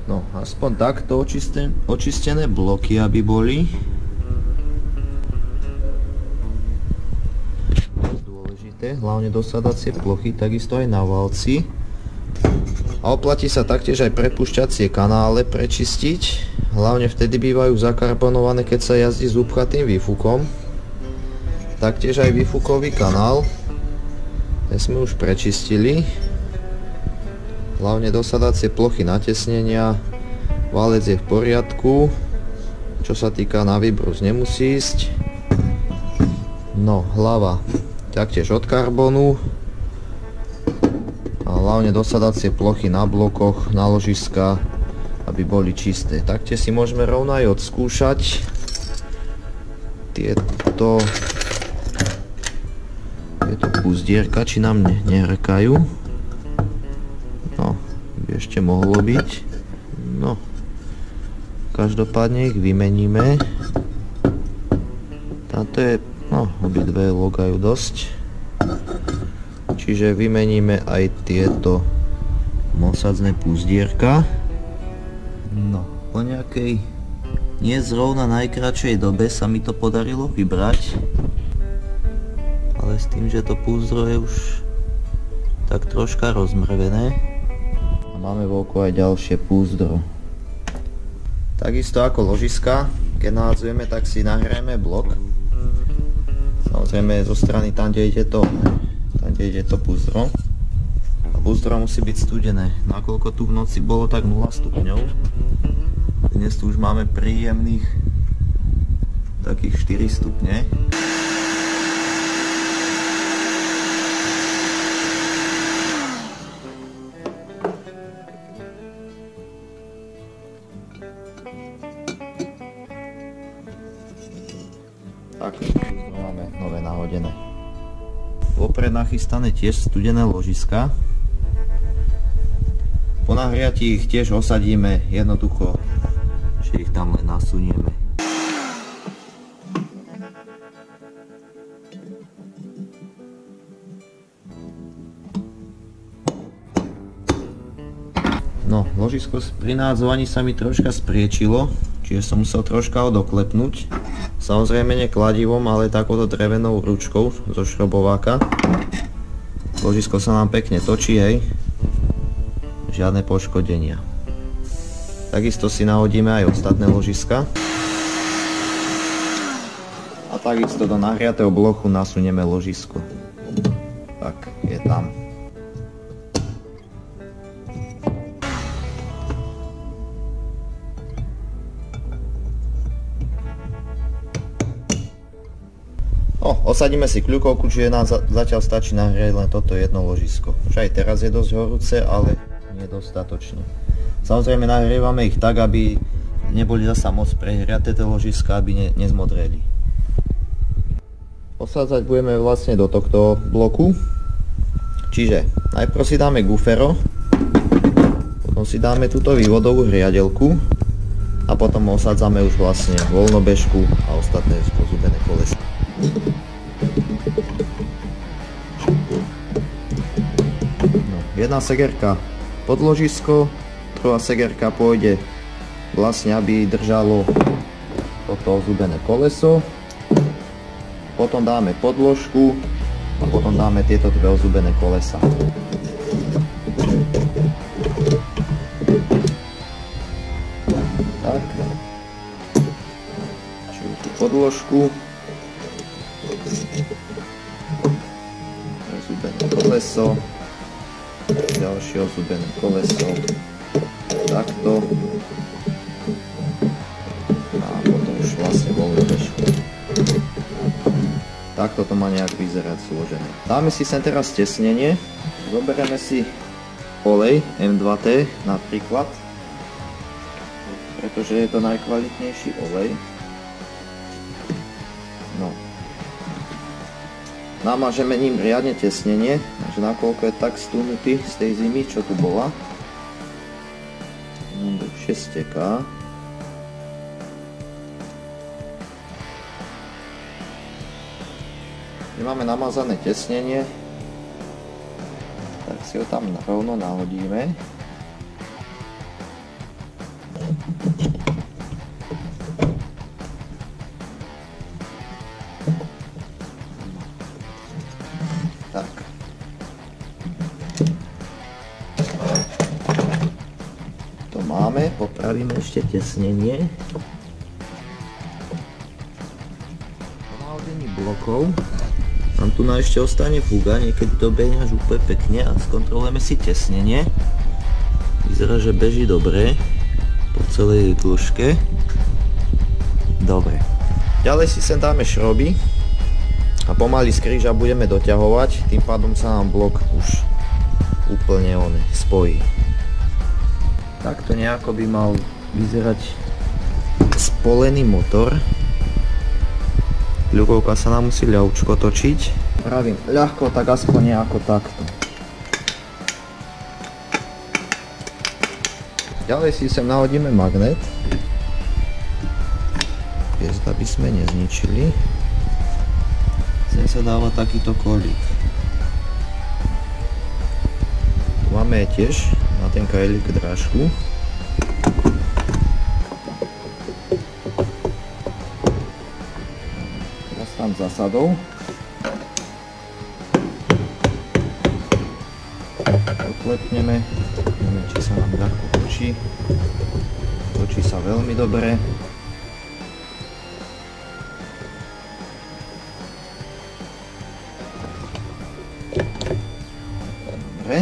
No, aspoň takto očistené bloky, aby boli. Dôležité, hlavne dosadacie plochy, takisto aj na valci. A oplatí sa taktiež aj prepúšťacie kanále prečistiť. Hlavne vtedy bývajú zakarbonované, keď sa jazdí s upchatým výfukom. Taktiež aj výfukový kanál. Ten sme už prečistili. Hlavne dosadacie plochy natesnenia. Válec je v poriadku. Čo sa týka na výbrus, nemusí ísť. No, hlava taktiež od karbonu. A hlavne dosadacie plochy na blokoch, na ložiska, aby boli čisté. Taktiež si môžeme rovno aj odskúšať tieto púzdierka, či nám nehrkajú. No, by ešte mohlo byť. No, každopádne ich vymeníme. Táto je, no, obidve logajú dosť. Čiže vymeníme aj tieto mosadzné púzdierka. No, po nejakej nie zrovna najkratšej dobe sa mi to podarilo vybrať. Ale s tým, že to púzdro je už tak troška rozmrvené. A máme voľko aj ďalšie púzdro. Takisto ako ložiska, keď nahadzujeme, tak si nahrajeme blok. Samozrejme zo strany tam, kde ide to púzdro. A púzdro musí byť studené. Nakoľko tu v noci bolo tak 0 stupňov. Dnes tu už máme príjemných takých 4 stupne. Tak, púzdro máme nové nahodené. Vopred nachystané tiež studené ložiska. Po nahriatí ich tiež osadíme jednoducho, že ich tam len nasunieme. No, ložisko pri nahádzovaní sa mi troška spriečilo, čiže som musel troška odoklepnúť. Samozrejme nie kladivom, ale takouto drevenou ručkou zo šrobováka. Ložisko sa nám pekne točí, hej. Žiadne poškodenia. Takisto si nahodíme aj ostatné ložiska. A takisto do nahriatého blochu nasunieme ložisko. Tak, je tam. Osadíme si kľukovku, čiže nám zatiaľ stačí nahriať len toto jedno ložisko. Už aj teraz je dosť horúce, ale nedostatočne. Samozrejme nahrievame ich tak, aby neboli zasa moc prehriaté tie ložiska, aby nezmodreli. Osádzať budeme vlastne do tohto bloku. Čiže najprv si dáme gufero, potom si dáme túto vývodovú hriadelku a potom osádzame už vlastne voľnobežku a ostatné spôsobené kolesa. No, jedna segerka pod ložisko, druhá segerka pôjde vlastne, aby držalo toto ozubené koleso. Potom dáme podložku a potom dáme tieto dve ozubené kolesa. Tak. Čiže tú podložku. Ozubené koleso. Ďalšie ozubené koleso. Takto. A potom už vlastne voľnú bežku. Takto to má nejak vyzerať zložené. Dáme si sem teraz tesnenie. Zoberieme si olej M2T napríklad, pretože je to najkvalitnejší olej. No. Namažeme ním riadne tesnenie, takže nakoľko je tak stúnutý z tej zimy, čo tu bola. Už je steká. Máme namazané tesnenie, tak si ho tam rovno nahodíme. To máme, popravíme ešte tesnenie. Po nahodení blokov nám tu ešte ostane fuga, niekedy to behne až úplne pekne a skontrolujeme si tesnenie. Vyzerá, že beží dobre po celej dĺžke. Dobre. Ďalej si sem dáme šroby a pomaly z kríža budeme doťahovať, tým pádom sa nám blok už úplne spojí. Takto nejako by mal vyzerať spolený motor. Ľukovka sa nám musí ľahúčko točiť. Pravím ľahko, tak aspoň nejako takto. Ďalej si sem nahodíme magnet. Hviezda by sme nezničili. Sem sa dáva takýto kolík. Tu máme tiež na ten kajlík drážku. Teraz tam zasadou. Odklepneme. Neviem, či sa nám ľahko točí. Točí sa veľmi dobre. Dobre.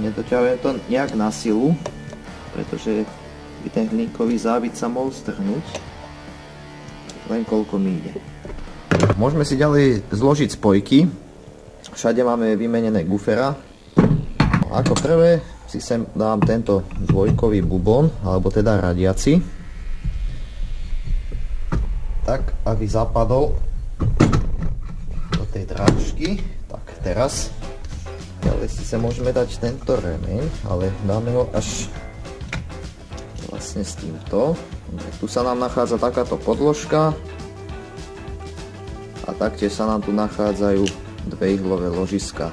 Nedoťahujem to nejak na silu, pretože by ten hliníkový závit sa mohol strhnúť. Len koľko mi ide. Môžeme si ďalej zložiť spojky. Všade máme vymenené gufera. Ako prvé si sem dám tento dvojkový bubon, alebo teda radiaci. Tak, aby zapadol do tej drážky. Tak, teraz. Ďalej si sa môžeme dať tento remeň, ale dáme ho až vlastne s týmto. Tu sa nám nachádza takáto podložka. A taktiež sa nám tu nachádzajú dve ihlové ložiska.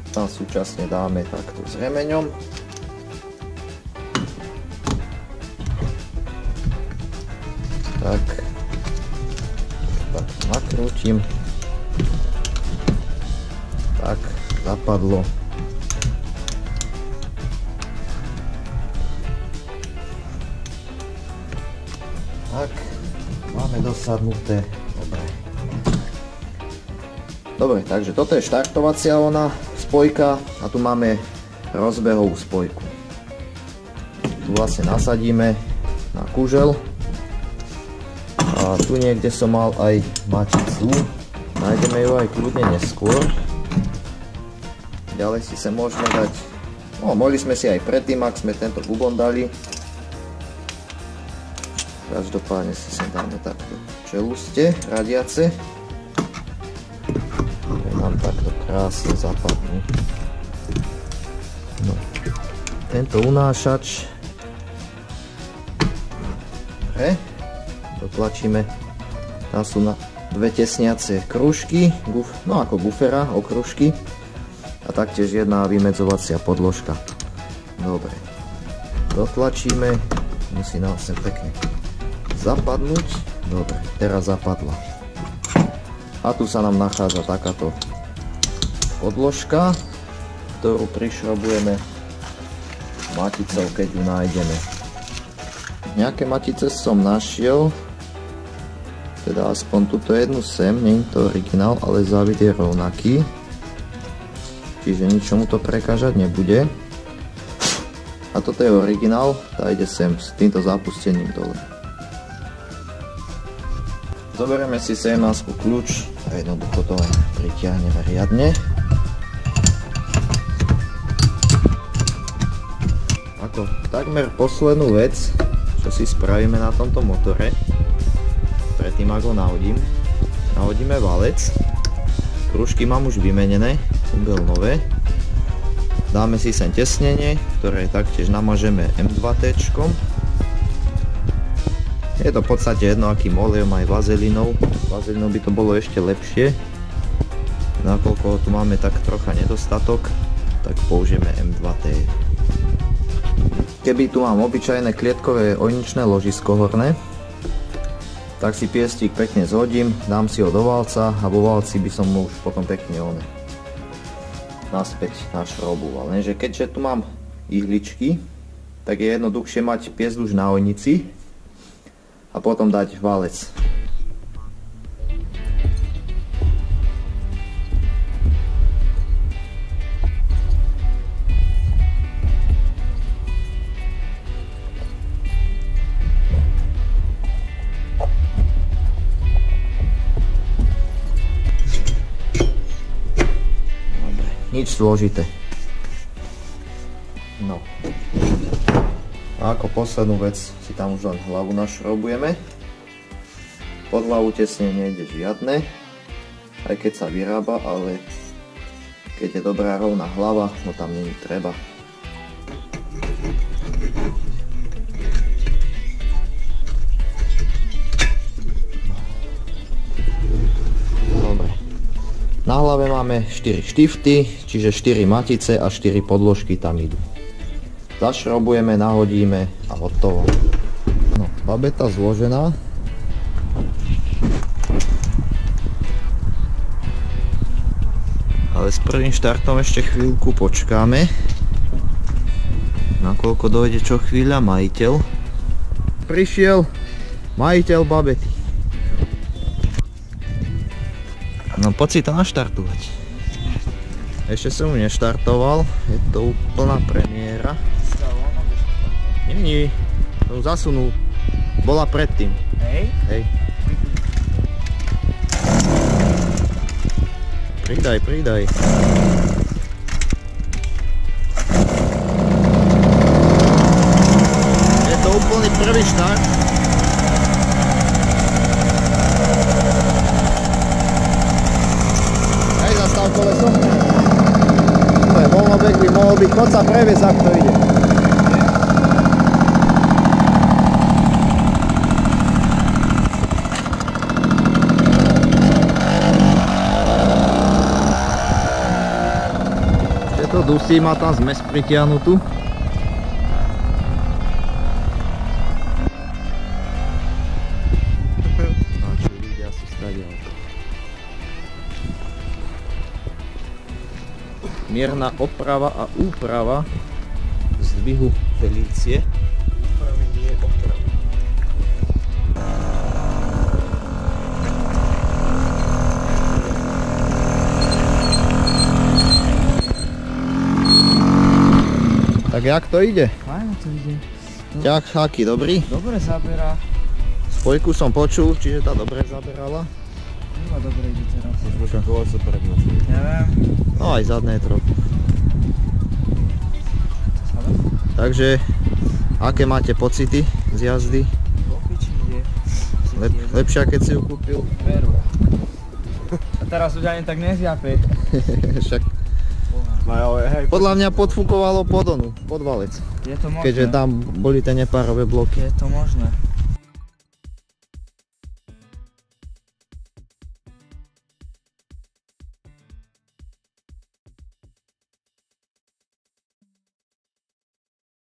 Tam súčasne dáme takto s remeňom. Tak nakrútim. Tak, zapadlo. Tak, máme dosadnuté. Dobre, takže toto je štartovacia spojka a tu máme rozbehovú spojku. Tu vlastne nasadíme na kužel. A tu niekde som mal aj mačicu. Nájdeme ju aj kľudne neskôr. Ďalej si sa môžeme dať, mohli sme si aj predtým, ak sme tento bubon dali. Každopádne si sem dáme takto čeluste radiace. Nám takto krásne zapadnú. No. Tento unášač. Dobre. Dotlačíme. Tam sú dve tesniace krúžky, no ako gufera, okružky. A taktiež jedna vymedzovacia podložka. Dobre. Dotlačíme. Musí nám sem pekne zapadnúť. Dobre, teraz zapadla. A tu sa nám nachádza takáto podložka, ktorú prišrobujeme maticou, keď ju nájdeme. Nejaké matice som našiel. Teda aspoň túto jednu sem, nie je to originál, ale závit je rovnaký. Čiže ničomu to prekážať nebude. A toto je originál, tá ide sem s týmto zapustením dole. Zoberieme si 17 kľúč a jednoducho to pritiahneme riadne. Ako takmer poslednú vec, čo si spravíme na tomto motore, predtým ako ho nahodíme valec. Krúžky mám už vymenené, kungel nové. Dáme si sem tesnenie, ktoré taktiež namažeme M2T. Je to v podstate jedno, akým olejom aj vazelínou. Vazelínou by to bolo ešte lepšie. Nakoľko tu máme tak trocha nedostatok, tak použijeme M2T. Keby tu mám obyčajné klietkové ojničné ložisko horné, tak si piestík pekne zhodím, dám si ho do valca a vo valci by som mu už potom pekne naspäť našroboval. Lenže keďže tu mám ihličky, tak je jednoduchšie mať piesť už na ojnici a potom dať valec. Nič zložité. No. A ako poslednú vec si tam už len hlavu našrobujeme. Pod hlavu tesne nejde žiadne, aj keď sa vyrába, ale keď je dobrá rovná hlava, no tam nie je treba. Na hlave máme 4 štifty, čiže 4 matice a 4 podložky tam idú. Zašrobujeme, nahodíme a hotovo. No, babeta zložená. Ale s prvým štartom ešte chvíľku počkáme. Nakoľko dojde čo chvíľa majiteľ. Prišiel majiteľ babety. No poď si to naštartovať. Ešte som ju neštartoval, je to úplná premiéra. Nie, som ju zasunul. Bola predtým. Hej? Hej. Pridaj. Je to úplný prvý štart. Koleso. To je voľnobek, by mohol byť, poď sa previesť, ak to ide. Ešte to dusí, má tam zmes pritiahnutú. Mierna oprava a úprava zdvihu Felície. Úpravy nie opravy. Tak jak to ide? Fajno to ide. Ťah, aký dobrý? Dobre zaberá. Spojku som počul, čiže tá dobre zaberala. Iba dobre ide teraz. Možno koleso predné. Neviem. No aj zadné trochu. Takže, aké máte pocity z jazdy? Popiči ide. Lepšia, keď si ju kúpil? Veru. A teraz už ani tak nezjape. Však No, hej, podľa mňa podfúkovalo pod valec. Je to možné. Keďže tam boli tie nepárové bloky. Je to možné.